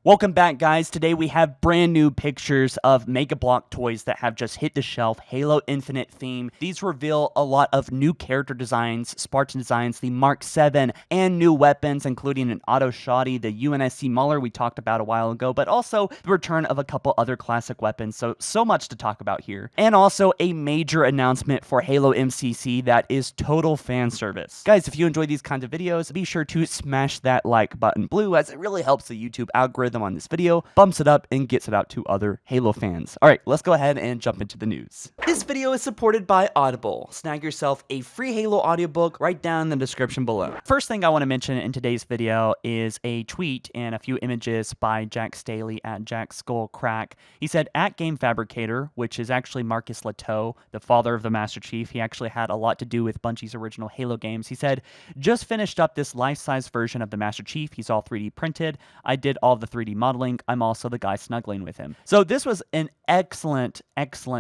Welcome back, guys. Today we have brand new pictures of Mega Block toys that have just hit the shelf. Halo Infinite theme. These reveal a lot of new character designs, Spartan designs, the Mark VII, and new weapons, including an auto shoddy, the UNSC Mauler we talked about a while ago, but also the return of a couple other classic weapons. So much to talk about here. And also a major announcement for Halo MCC that is total fan service. Guys, if you enjoy these kinds of videos, be sure to smash that like button blue, as it really helps the YouTube algorithm on this video, bumps it up, and gets it out to other Halo fans. Alright, let's go ahead and jump into the news. This video is supported by Audible. Snag yourself a free Halo audiobook right down in the description below. First thing I want to mention in today's video is a tweet and a few images by Jack Staley at Jack Skull Crack. He said, at Game Fabricator, which is actually Marcus Leteau, the father of the Master Chief. He actually had a lot to do with Bungie's original Halo games. He said, just finished up this life-size version of the Master Chief. He's all 3D printed. I did all the 3D modeling. I'm also the guy snuggling with him. So this was an excellent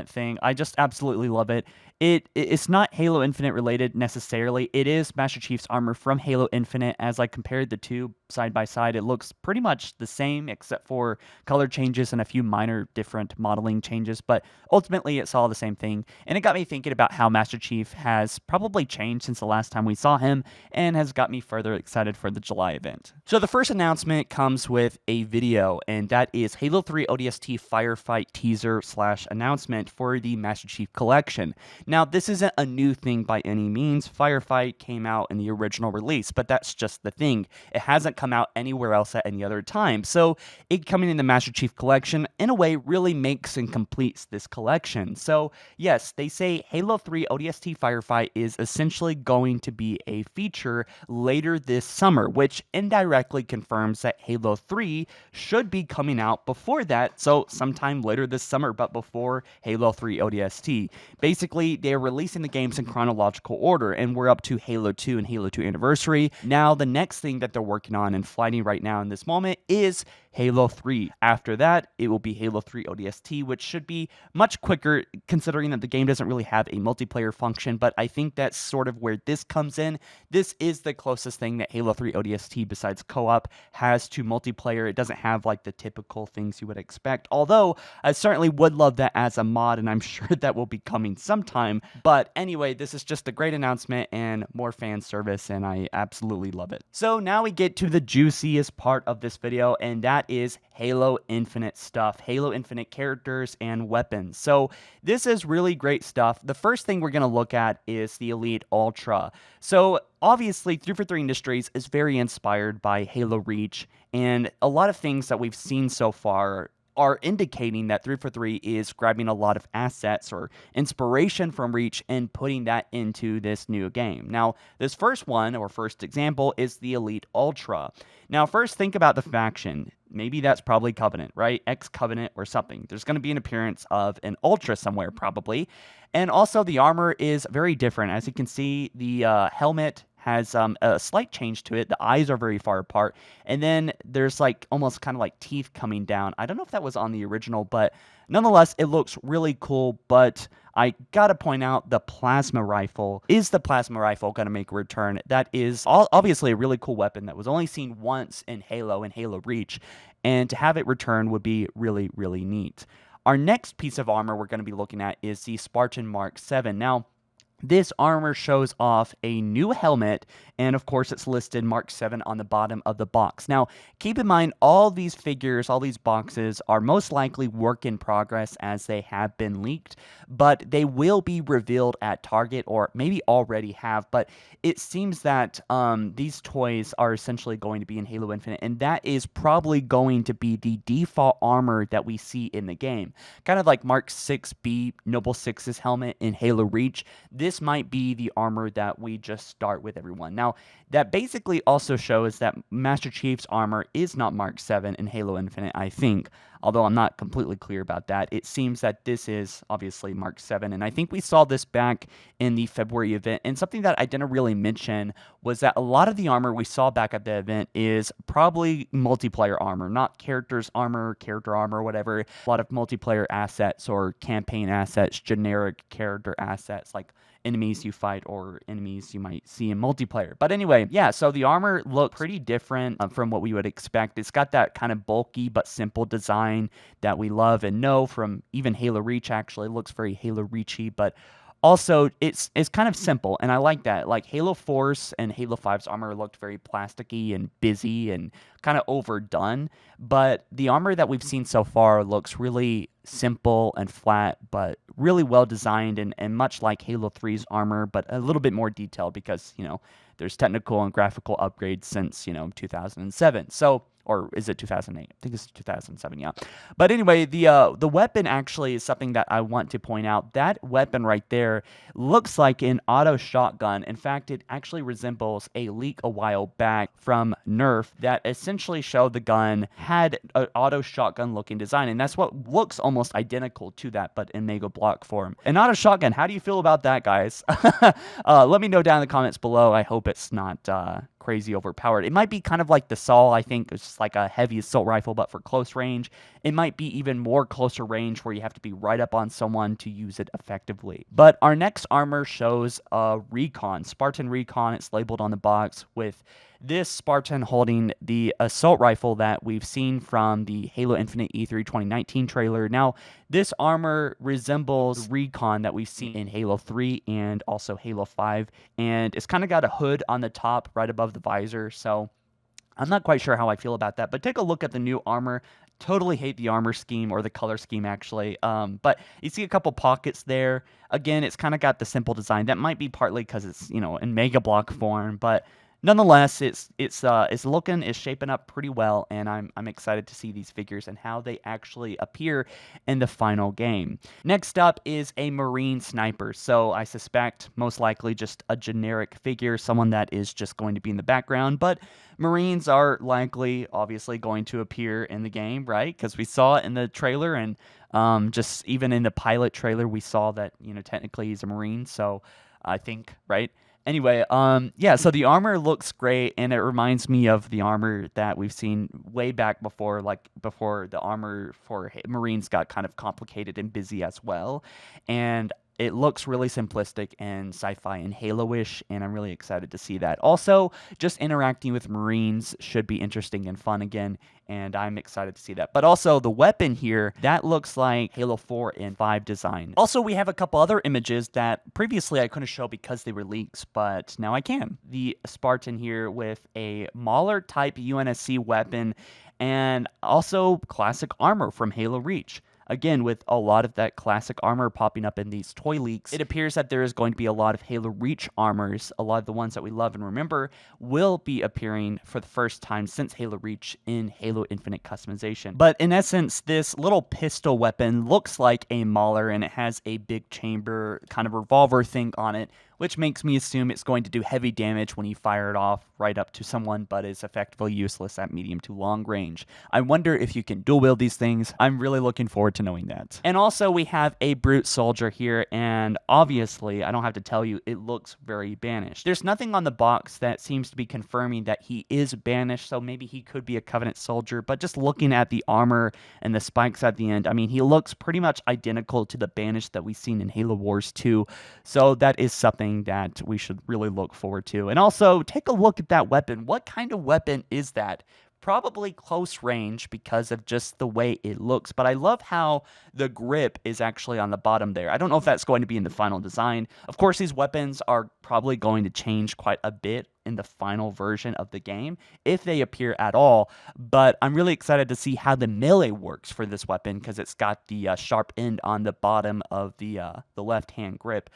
thing. I just absolutely love it. It's not Halo Infinite related necessarily. It is Master Chief's armor from Halo Infinite. As I compared the two side by side, it looks pretty much the same except for color changes and a few minor different modeling changes, but ultimately it's all the same thing. And it got me thinking about how Master Chief has probably changed since the last time we saw him, and has got me further excited for the July event. So the first announcement comes with a video, and that is Halo 3 ODST Firefight teaser / announcement for the Master Chief collection. Now, this isn't a new thing by any means. Firefight came out in the original release, but that's just the thing. It hasn't come out anywhere else at any other time. So it coming in the Master Chief collection, in a way, really makes and completes this collection. So yes, they say Halo 3 ODST Firefight is essentially going to be a feature later this summer, which indirectly confirms that Halo 3 should be coming out before that, so sometime later this summer, but before Halo 3 ODST. Basically, they're releasing the games in chronological order, and we're up to Halo 2 and Halo 2 Anniversary. Now, the next thing that they're working on and flighting right now in this moment is Halo 3. After that, it will be Halo 3 ODST, which should be much quicker considering that the game doesn't really have a multiplayer function, but I think that's sort of where this comes in. This is the closest thing that Halo 3 ODST besides co-op has to multiplayer. It doesn't have like the typical things you would expect, although I certainly would love that as a mod, and I'm sure that will be coming sometime. But anyway, this is just a great announcement and more fan service, and I absolutely love it. So now we get to the juiciest part of this video, and that is Halo Infinite stuff, Halo Infinite characters and weapons. So this is really great stuff. The first thing we're going to look at is the Elite Ultra. So obviously 343 Industries is very inspired by Halo Reach, and a lot of things that we've seen so far are indicating that 343 is grabbing a lot of assets or inspiration from Reach and putting that into this new game. Now, this first one, or first example, is the Elite Ultra. Now, first think about the faction. Maybe that's probably Covenant, right? Ex-Covenant or something. There's going to be an appearance of an Ultra somewhere, probably. And also, the armor is very different. As you can see, the helmet has a slight change to it. The eyes are very far apart. And then there's like almost kind of like teeth coming down. I don't know if that was on the original, but nonetheless, it looks really cool. But I gotta point out the plasma rifle. Is the plasma rifle gonna make a return? That is obviously a really cool weapon that was only seen once in Halo and Halo Reach. And to have it return would be really, really neat. Our next piece of armor we're going to be looking at is the Spartan Mark VII. Now, this armor shows off a new helmet, and of course it's listed Mark VII on the bottom of the box. Now, keep in mind, all these figures, all these boxes are most likely work in progress as they have been leaked, but they will be revealed at Target, or maybe already have, but it seems that these toys are essentially going to be in Halo Infinite, and that is probably going to be the default armor that we see in the game. Kind of like Mark 6B, Noble 6's helmet in Halo Reach. This might be the armor that we just start with, everyone. Now, that basically also shows that Master Chief's armor is not Mark 7 in Halo Infinite, I think. Although I'm not completely clear about that. It seems that this is obviously Mark 7, and I think we saw this back in the February event. And something that I didn't really mention was that a lot of the armor we saw back at the event is probably multiplayer armor, not character armor, whatever. A lot of multiplayer assets or campaign assets, generic character assets, like enemies you fight or enemies you might see in multiplayer. But anyway, yeah, so the armor looked pretty different from what we would expect. It's got that kind of bulky but simple design that we love and know from even Halo Reach. Actually, it looks very Halo Reachy, but also, it's kind of simple, and I like that. Like Halo 4's and Halo 5's armor looked very plasticky and busy and kind of overdone, but the armor that we've seen so far looks really simple and flat, but really well designed and much like Halo 3's armor, but a little bit more detailed because, there's technical and graphical upgrades since, 2007. So, or is it 2008? I think it's 2007, yeah. But anyway, the weapon actually is something that I want to point out. That weapon right there looks like an auto shotgun. In fact, it actually resembles a leak a while back from Nerf that essentially showed the gun had an auto shotgun looking design, and that's what looks almost identical to that, but in Mega Block form. An auto shotgun, how do you feel about that, guys? Let me know down in the comments below. I hope it's not crazy overpowered. It might be kind of like the Saw, I think. It's just like a heavy assault rifle, but for close range. It might be even more closer range where you have to be right up on someone to use it effectively. But our next armor shows a Recon, Spartan Recon. It's labeled on the box with this Spartan holding the assault rifle that we've seen from the Halo Infinite E3 2019 trailer. Now, this armor resembles Recon that we've seen in Halo 3 and also Halo 5, and it's kind of got a hood on the top right above the visor, so I'm not quite sure how I feel about that, but take a look at the new armor. Totally hate the armor scheme, or the color scheme, actually. But you see a couple pockets there. Again, it's kind of got the simple design. That might be partly because it's, in Mega Block form, but nonetheless, it's shaping up pretty well, and I'm excited to see these figures and how they actually appear in the final game. Next up is a Marine sniper. So I suspect most likely just a generic figure, someone that is just going to be in the background, but Marines are likely, obviously, going to appear in the game, right? Because we saw it in the trailer, and just even in the pilot trailer, we saw that, technically he's a Marine, so I think, right? Anyway, yeah, so the armor looks great, and it reminds me of the armor that we've seen way back before, like before the armor for Marines got kind of complicated and busy as well. And it looks really simplistic and sci-fi and Halo-ish, and I'm really excited to see that. Also, just interacting with Marines should be interesting and fun again, and I'm excited to see that. But also, the weapon here, that looks like Halo 4 and 5 design. Also, we have a couple other images that previously I couldn't show because they were leaks, but now I can. The Spartan here with a Mauler-type UNSC weapon, and also classic armor from Halo Reach. Again, with a lot of that classic armor popping up in these toy leaks, it appears that there is going to be a lot of Halo Reach armors. A lot of the ones that we love and remember will be appearing for the first time since Halo Reach in Halo Infinite customization. But in essence, this little pistol weapon looks like a Mauler, and it has a big chamber kind of revolver thing on it, which makes me assume it's going to do heavy damage when you fire it off right up to someone, but is effectively useless at medium to long range. I wonder if you can dual wield these things. I'm really looking forward to knowing that. And also, we have a brute soldier here, and obviously, I don't have to tell you, it looks very Banished. There's nothing on the box that seems to be confirming that he is Banished, so maybe he could be a Covenant soldier, but just looking at the armor and the spikes at the end, I mean, he looks pretty much identical to the Banished that we've seen in Halo Wars 2, so that is something that we should really look forward to. And also, take a look at that weapon. What kind of weapon is that? Probably close range because of just the way it looks, but I love how the grip is actually on the bottom there. I don't know if that's going to be in the final design. Of course, these weapons are probably going to change quite a bit in the final version of the game, if they appear at all, but I'm really excited to see how the melee works for this weapon because it's got the sharp end on the bottom of the left-hand grip.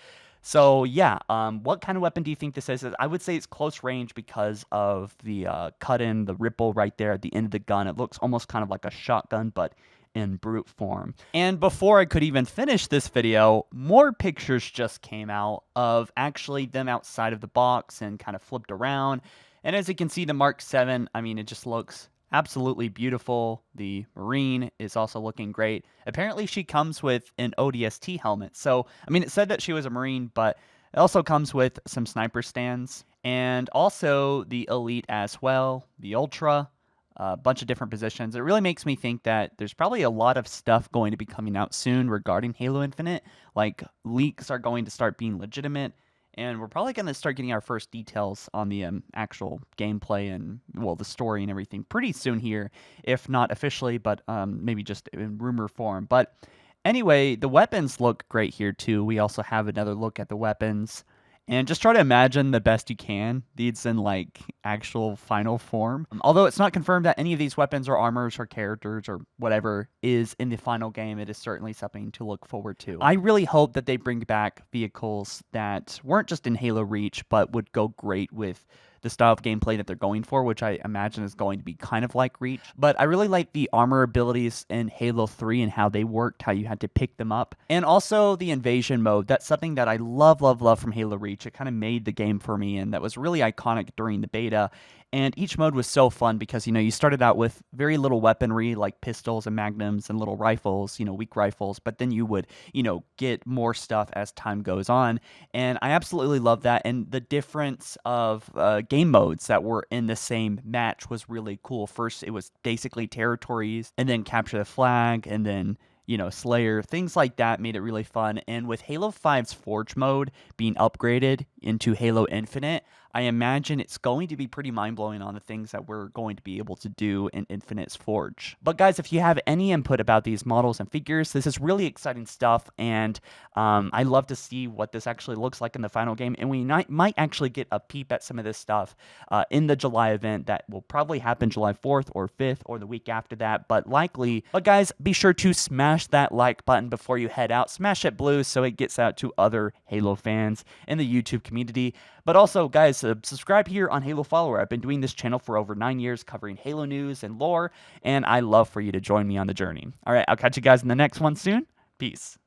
So yeah, what kind of weapon do you think this is? I would say it's close range because of the cut-in, the ripple right there at the end of the gun. It looks almost kind of like a shotgun, but in brute form. And before I could even finish this video, more pictures just came out of actually them outside of the box and kind of flipped around. And as you can see, the Mark VII, I mean, it just looks absolutely beautiful. The Marine is also looking great. Apparently, she comes with an ODST helmet. So, I mean, it said that she was a Marine, but it also comes with some sniper stands and also the Elite as well, the Ultra. a bunch of different positions. It really makes me think that there's probably a lot of stuff going to be coming out soon regarding Halo Infinite. Like, leaks are going to start being legitimate, and we're probably going to start getting our first details on the actual gameplay and, well, the story and everything pretty soon here, if not officially, but maybe just in rumor form. But anyway, the weapons look great here too. We also have another look at the weapons. And just try to imagine the best you can, these in like actual final form. Although it's not confirmed that any of these weapons or armors or characters or whatever is in the final game, it is certainly something to look forward to. I really hope that they bring back vehicles that weren't just in Halo Reach, but would go great with the style of gameplay that they're going for, which I imagine is going to be kind of like Reach. But I really like the armor abilities in Halo 3 and how they worked, how you had to pick them up. And also the invasion mode. That's something that I love from Halo Reach. It kind of made the game for me, and that was really iconic during the beta. And each mode was so fun because, you started out with very little weaponry like pistols and magnums and little rifles, weak rifles, but then you would, get more stuff as time goes on. And I absolutely love that. And the difference of game modes that were in the same match was really cool. First, it was basically territories, and then capture the flag, and then Slayer, things like that made it really fun. And with Halo 5's Forge mode being upgraded into Halo Infinite, I imagine it's going to be pretty mind-blowing on the things that we're going to be able to do in Infinite's Forge. But guys, if you have any input about these models and figures, this is really exciting stuff, and I love to see what this actually looks like in the final game, and we might actually get a peep at some of this stuff in the July event that will probably happen July 4th or 5th or the week after that, but likely. But guys, be sure to smash that like button before you head out. Smash it blue so it gets out to other Halo fans in the YouTube community. But also, guys, subscribe here on HaloFollower. I've been doing this channel for over 9 years, covering Halo news and lore, and I love for you to join me on the journey. All right, I'll catch you guys in the next one soon. Peace.